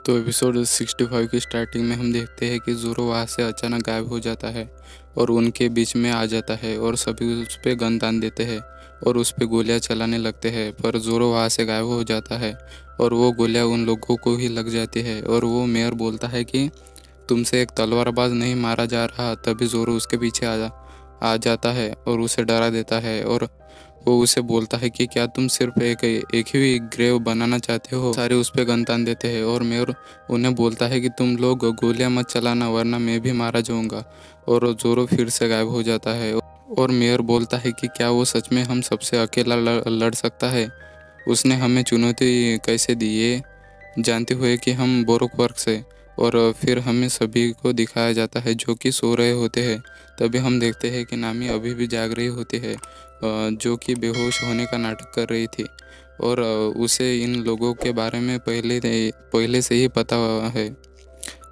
तो एपिसोड 65 की स्टार्टिंग में हम देखते हैं कि ज़ोरो वहाँ से अचानक गायब हो जाता है और उनके बीच में आ जाता है और सभी उस पे गन तान देते हैं और उस पे गोलियां चलाने लगते हैं। पर ज़ोरो वहाँ से गायब हो जाता है और वो गोलियां उन लोगों को ही लग जाती है और वो मेयर बोलता है कि तुमसे एक तलवारबाज नहीं मारा जा रहा। तभी ज़ोरो उसके पीछे आ जाता है और उसे डरा देता है और वो उसे बोलता है कि क्या तुम सिर्फ एक ही ग्रेव बनाना चाहते हो। सारे उस पे गन तान देते हैं और मेयर उन्हें बोलता है कि तुम लोग गोलियां मत चलाना वरना मैं भी मारा जाऊंगा। और जोरो फिर से गायब हो जाता है और मेयर बोलता है कि क्या वो सच में हम सबसे अकेला लड़ सकता है। उसने हमें चुनौती कैसे दी ये जानते हुए कि हम बोरोक वर्क से। और फिर हमें सभी को दिखाया जाता है जो कि सो रहे होते हैं। तभी हम देखते हैं कि नामी अभी भी जाग रही होती है, जो कि बेहोश होने का नाटक कर रही थी। और उसे इन लोगों के बारे में पहले से ही पता है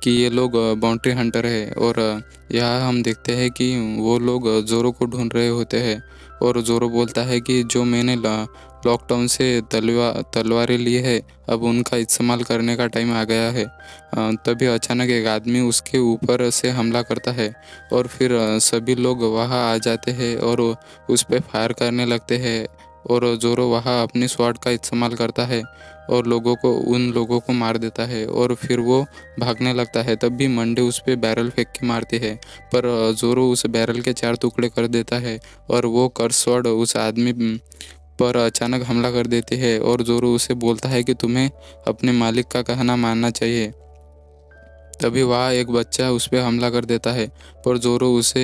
कि ये लोग बाउंड्री हंटर है। और यहाँ हम देखते हैं कि वो लोग जोरो को ढूंढ रहे होते हैं। और जोरो बोलता है कि जो मैंने लॉकडाउन से तलवारें ली है अब उनका इस्तेमाल करने का टाइम आ गया है। तभी अचानक एक आदमी उसके ऊपर से हमला करता है और फिर सभी लोग वहाँ आ जाते हैं और उस पर फायर करने लगते हैं। और जोरो वहाँ अपनी स्वॉर्ड का इस्तेमाल करता है और उन लोगों को मार देता है और फिर वो भागने लगता है। तब भी मंडे उस पे बैरल फेंक के मारती है, पर जोरो उस बैरल के 4 टुकड़े कर देता है और वो कर्स स्वॉर्ड उस आदमी पर अचानक हमला कर देती है। और जोरो उसे बोलता है कि तुम्हें अपने मालिक का कहना मानना चाहिए। तभी वहाँ एक बच्चा उस पर हमला कर देता है पर जोरो उसे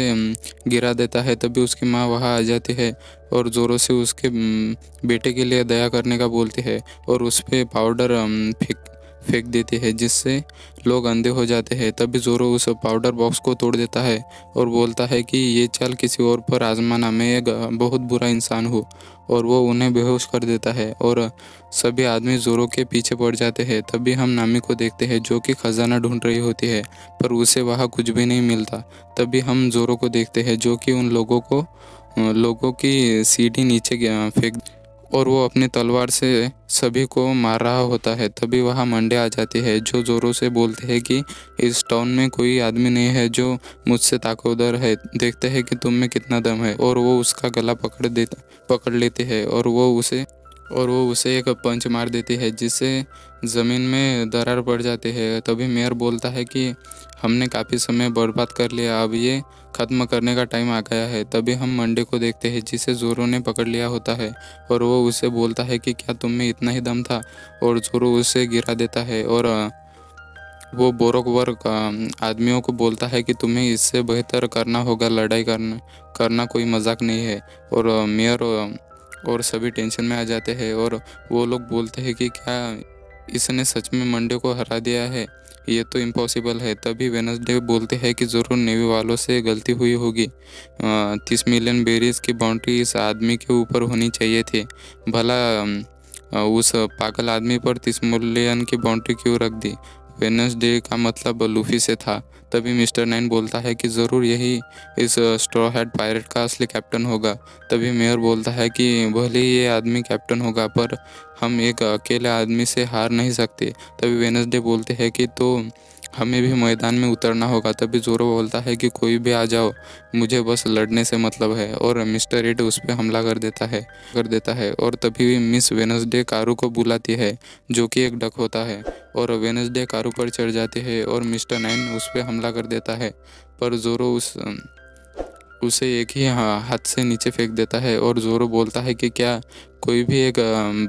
गिरा देता है। तभी उसकी माँ वहाँ आ जाती है और जोरो से उसके बेटे के लिए दया करने का बोलती है और उस पर पाउडर फेंक देती है जिससे लोग अंधे हो जाते हैं। तभी जोरो उस पाउडर बॉक्स को तोड़ देता है और बोलता है कि ये चाल किसी और पर आजमाना, मैं एक बहुत बुरा इंसान हूँ। और वो उन्हें बेहोश कर देता है और सभी आदमी जोरो के पीछे पड़ जाते हैं। तभी हम नामी को देखते हैं जो कि खजाना ढूंढ रही होती है पर उसे वहाँ कुछ भी नहीं मिलता। तभी हम जोरो को देखते हैं जो कि उन लोगों की सीढ़ी नीचे फेंक और वो अपनी तलवार से सभी को मार रहा होता है। तभी वहाँ मंडे आ जाती है जो जोरो से बोलते हैं कि इस टाउन में कोई आदमी नहीं है जो मुझसे ताकतवर है, देखते हैं कि तुम में कितना दम है। और वो उसका गला पकड़ लेती है और वो उसे एक पंच मार देती है जिससे ज़मीन में दरार पड़ जाती है। तभी मेयर बोलता है कि हमने काफ़ी समय बर्बाद कर लिया, अब ये ख़त्म करने का टाइम आ गया है। तभी हम मंडे को देखते हैं जिसे जोरो ने पकड़ लिया होता है और वो उसे बोलता है कि क्या तुम में इतना ही दम था। और जोरो उसे गिरा देता है और वो बोरोक वर्क आदमियों को बोलता है कि तुम्हें इससे बेहतर करना होगा, लड़ाई करना कोई मजाक नहीं है। और मेयर और सभी टेंशन में आ जाते हैं और वो लोग बोलते हैं कि क्या इसने सच में मंडे को हरा दिया है, ये तो इम्पॉसिबल है। तभी वेनसडे बोलते हैं कि ज़रूर नेवी वालों से गलती हुई होगी, 30 मिलियन बेरीज की बाउंड्री इस आदमी के ऊपर होनी चाहिए थी। भला उस पागल आदमी पर 30 मिलियन की बाउंड्री क्यों रख दी। वेनसडे का मतलब लूफी से था। तभी मिस्टर नाइन बोलता है कि ज़रूर यही इस स्ट्रॉ हैट पायरेट का असली कैप्टन होगा। तभी मेयर बोलता है कि भले ही ये आदमी कैप्टन होगा पर हम एक अकेले आदमी से हार नहीं सकते। तभी वेनसडे बोलते हैं कि तो हमें भी मैदान में उतरना होगा। तभी जोरो बोलता है कि कोई भी आ जाओ, मुझे बस लड़ने से मतलब है। और मिस्टर एड उस पर हमला कर देता है और तभी मिस वेनसडे कारू को बुलाती है जो कि एक डक होता है। और वेनसडे कारू पर चढ़ जाती है और मिस्टर नाइन उस पर हमला कर देता है पर जोरो उसे एक ही हाथ से नीचे फेंक देता है। और जोरो बोलता है कि क्या कोई भी एक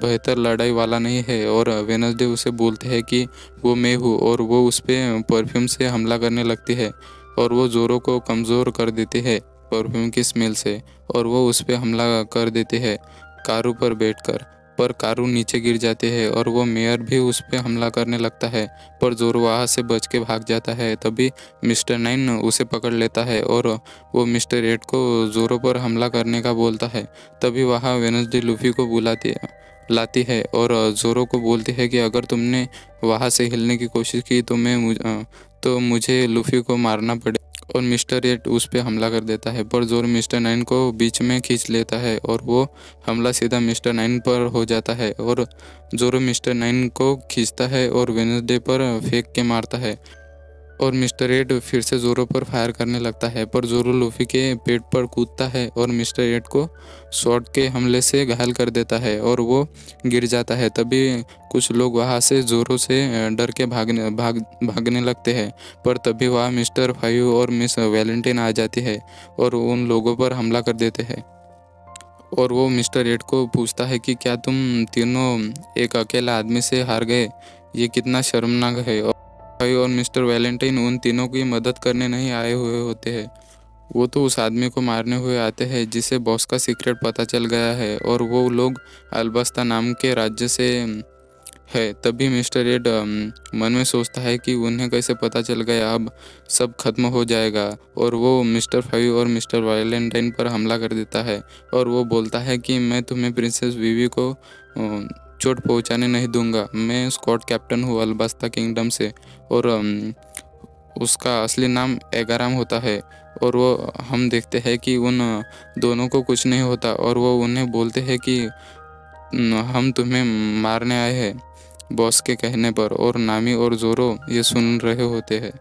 बेहतर लड़ाई वाला नहीं है। और वेनसडे उसे बोलते हैं कि वो मैं हूँ और वो उस पर परफ्यूम से हमला करने लगती है और वो जोरो को कमज़ोर कर देती है परफ्यूम की स्मेल से। और वो उस पर हमला कर देती है कारू पर बैठकर, पर कारू नीचे गिर जाती है और वो मेयर भी उस पर हमला करने लगता है पर जोरो वहाँ से बच के भाग जाता है। तभी मिस्टर नाइन उसे पकड़ लेता है और वो मिस्टर एट को जोरो पर हमला करने का बोलता है। तभी वहाँ वेनसडे लूफी को लाती है और जोरो को बोलती है कि अगर तुमने वहाँ से हिलने की कोशिश की तो मुझे लूफी को मारना पड़े। और मिस्टर एट उस पे हमला कर देता है, पर जोरो मिस्टर नाइन को बीच में खींच लेता है और वो हमला सीधा मिस्टर नाइन पर हो जाता है और जोरो मिस्टर नाइन को खींचता है और वेडनेसडे पर फेंक के मारता है और मिस्टर एट फिर से जोरो पर फायर करने लगता है, पर जोरो लूफी के पेट पर कूदता है और मिस्टर एट को शॉट के हमले से घायल कर देता है और वो गिर जाता है। तभी कुछ लोग वहाँ से जोरो से डर के भागने लगते हैं, पर तभी वहाँ मिस्टर फाइव और मिस वैलेंटाइन आ जाती है और उन लोगों पर हमला कर देते हैं। और वो मिस्टर एट को पूछता है कि क्या तुम तीनों एक अकेला आदमी से हार गए, ये कितना शर्मनाक है। भाई और मिस्टर वैलेंटाइन उन तीनों की मदद करने नहीं आए हुए होते हैं, वो तो उस आदमी को मारने हुए आते हैं जिसे बॉस का सीक्रेट पता चल गया है और वो लोग अल्बस्ता नाम के राज्य से है। तभी मिस्टर एड मन में सोचता है कि उन्हें कैसे पता चल गया, अब सब खत्म हो जाएगा और वो मिस्टर फाइव और मिस्टर वैलेंटाइन पर हमला कर देता है और वो बोलता है कि मैं तुम्हें प्रिंसेस वीवी को चोट पहुंचाने नहीं दूंगा, मैं स्कॉट कैप्टन हूँ अल्बस्ता किंगडम से। और उसका असली नाम एगाराम होता है और वो हम देखते हैं कि उन दोनों को कुछ नहीं होता और वो उन्हें बोलते हैं कि हम तुम्हें मारने आए हैं बॉस के कहने पर। और नामी और जोरो ये सुन रहे होते हैं।